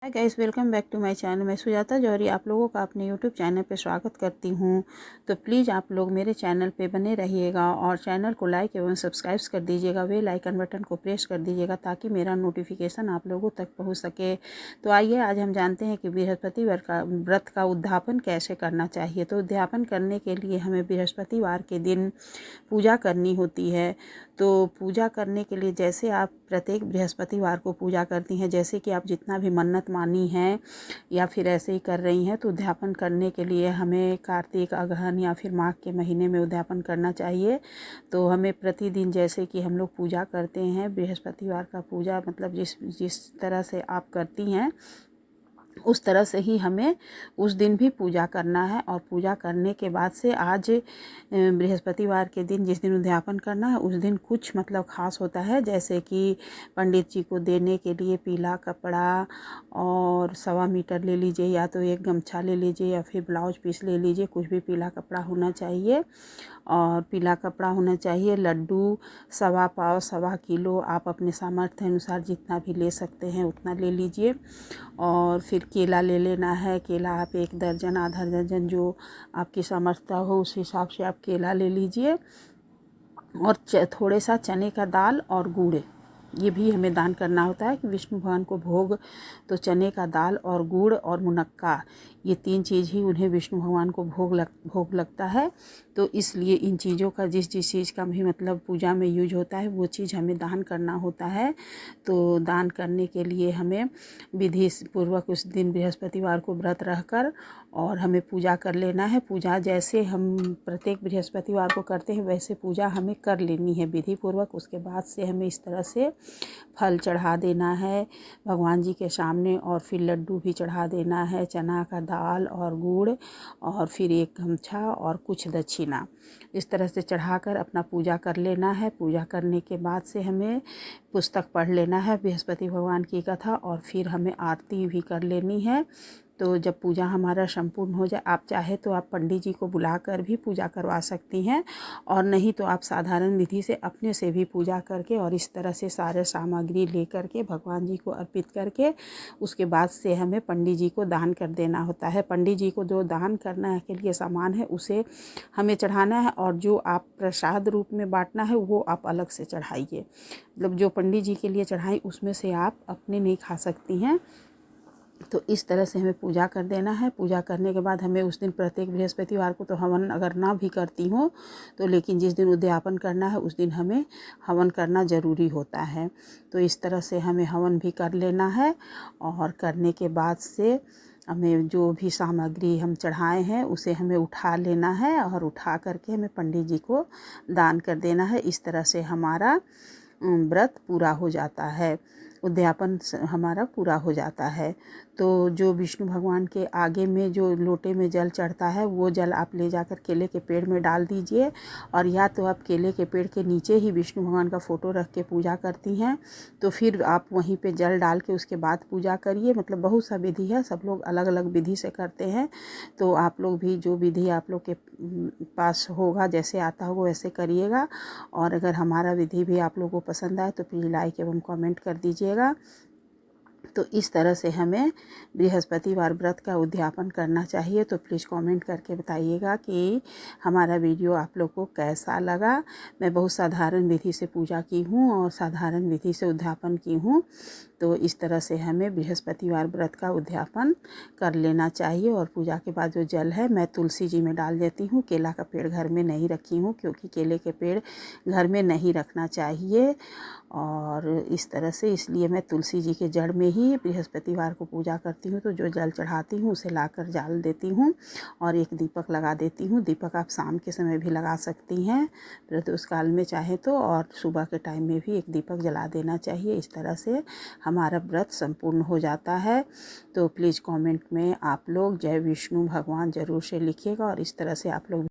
Hi guys, welcome back to my channel. मैं सुजाता जौहरी आप लोगों का अपने यूट्यूब चैनल पे स्वागत करती हूँ। तो प्लीज़ आप लोग मेरे चैनल पे बने रहिएगा और चैनल को लाइक एवं सब्सक्राइब कर दीजिएगा। बेल आइकन बटन को प्रेस कर दीजिएगा ताकि मेरा नोटिफिकेशन आप लोगों तक पहुँच सके। तो आइए आज हम जानते हैं कि बृहस्पतिवार का व्रत का उद्यापन कैसे करना चाहिए। तो उद्यापन करने के लिए हमें बृहस्पतिवार के दिन पूजा करनी होती है। तो पूजा करने के लिए जैसे आप प्रत्येक बृहस्पतिवार को पूजा करती हैं, जैसे कि आप जितना भी मन्नत मानी है या फिर ऐसे ही कर रही हैं, तो उद्यापन करने के लिए हमें कार्तिक, अगहन या फिर माघ के महीने में उद्यापन करना चाहिए। तो हमें प्रतिदिन जैसे कि हम लोग पूजा करते हैं बृहस्पतिवार का पूजा, मतलब जिस जिस तरह से आप करती हैं उस तरह से ही हमें उस दिन भी पूजा करना है। और पूजा करने के बाद से आज बृहस्पतिवार के दिन जिस दिन उद्यापन करना है उस दिन कुछ मतलब ख़ास होता है, जैसे कि पंडित जी को देने के लिए पीला कपड़ा और 1.25 मीटर ले लीजिए, या तो एक गमछा ले लीजिए या फिर ब्लाउज पीस ले लीजिए। कुछ भी पीला कपड़ा होना चाहिए और पीला कपड़ा होना चाहिए। लड्डू 1.25 1.25 किलो आप अपने सामर्थ्य अनुसार जितना भी ले सकते हैं उतना ले लीजिए। और फिर केला ले लेना है। केला आप 1 दर्जन, आधा दर्जन, जो आपकी सामर्थ्य हो उस हिसाब से आप केला ले लीजिए। और थोड़े सा चने का दाल और गुड़, ये भी हमें दान करना होता है कि विष्णु भगवान को भोग। तो चने का दाल और गुड़ और मुनक्का, ये 3 चीज़ ही उन्हें विष्णु भगवान को भोग लगता है। तो इसलिए इन चीज़ों का जिस चीज़ का भी मतलब पूजा में यूज होता है वो चीज़ हमें दान करना होता है। तो दान करने के लिए हमें विधि पूर्वक उस दिन बृहस्पतिवार को व्रत रहकर और हमें पूजा कर लेना है। पूजा जैसे हम प्रत्येक बृहस्पतिवार को करते हैं वैसे पूजा हमें कर लेनी है विधि पूर्वक। उसके बाद से हमें इस तरह से फल चढ़ा देना है भगवान जी के सामने, और फिर लड्डू भी चढ़ा देना है, चना का दाल और गुड़, और फिर एक गमछा और कुछ दक्षिणा, इस तरह से चढ़ाकर अपना पूजा कर लेना है। पूजा करने के बाद से हमें पुस्तक पढ़ लेना है बृहस्पति भगवान की कथा, और फिर हमें आरती भी कर लेनी है। तो जब पूजा हमारा संपूर्ण हो जाए, आप चाहे तो आप पंडित जी को बुलाकर भी पूजा करवा सकती हैं, और नहीं तो आप साधारण विधि से अपने से भी पूजा करके और इस तरह से सारे सामग्री लेकर के भगवान जी को अर्पित करके उसके बाद से हमें पंडित जी को दान कर देना होता है। पंडित जी को जो दान करना के लिए सामान है उसे हमें चढ़ाना है, और जो आप प्रसाद रूप में बांटना है वो आप अलग से चढ़ाइए। मतलब जो पंडित जी के लिए चढ़ाई उसमें से आप अपने नहीं खा सकती हैं। तो इस तरह से हमें पूजा कर देना है। पूजा करने के बाद हमें उस दिन प्रत्येक बृहस्पतिवार को तो हवन अगर ना भी करती हूँ तो, लेकिन जिस दिन उद्यापन करना है उस दिन हमें हवन करना ज़रूरी होता है। तो इस तरह से हमें हवन भी कर लेना है, और करने के बाद से हमें जो भी सामग्री हम चढ़ाए हैं उसे हमें उठा लेना है, और उठा करके हमें पंडित जी को दान कर देना है। इस तरह से हमारा व्रत पूरा हो जाता है, उद्यापन हमारा पूरा हो जाता है। तो जो विष्णु भगवान के आगे में जो लोटे में जल चढ़ता है वो जल आप ले जाकर केले के पेड़ में डाल दीजिए, और या तो आप केले के पेड़ के नीचे ही विष्णु भगवान का फ़ोटो रख के पूजा करती हैं तो फिर आप वहीं पे जल डाल के उसके बाद पूजा करिए। मतलब बहुत सा विधि है, सब लोग अलग अलग विधि से करते हैं। तो आप लोग भी जो विधि आप लोग के पास होगा, जैसे आता होगा वैसे करिएगा। और अगर हमारा विधि भी आप लोगों को पसंद आए तो प्लीज़ लाइक एवं कमेंट कर दीजिएगा। तो इस तरह से हमें बृहस्पतिवार व्रत का उद्यापन करना चाहिए। तो प्लीज़ कमेंट करके बताइएगा कि हमारा वीडियो आप लोग को कैसा लगा। मैं बहुत साधारण विधि से पूजा की हूँ और साधारण विधि से उद्यापन की हूँ। तो इस तरह से हमें बृहस्पतिवार व्रत का उद्यापन कर लेना चाहिए। और पूजा के बाद जो जल है मैं तुलसी जी में डाल देती हूँ। केला का पेड़ घर में नहीं रखी हूँ क्योंकि केले के पेड़ घर में नहीं रखना चाहिए। और इस तरह से इसलिए मैं तुलसी जी के जड़ में ही बृहस्पतिवार को पूजा करती हूँ। तो जो जल चढ़ाती हूँ उसे लाकर डाल देती हूँ और एक दीपक लगा देती हूँ। दीपक आप शाम के समय भी लगा सकती हैं प्रदोष काल में चाहे तो, और सुबह के टाइम में भी एक दीपक जला देना चाहिए। इस तरह से हमारा व्रत संपूर्ण हो जाता है। तो प्लीज़ कमेंट में आप लोग जय विष्णु भगवान ज़रूर से लिखिएगा, और इस तरह से आप लोग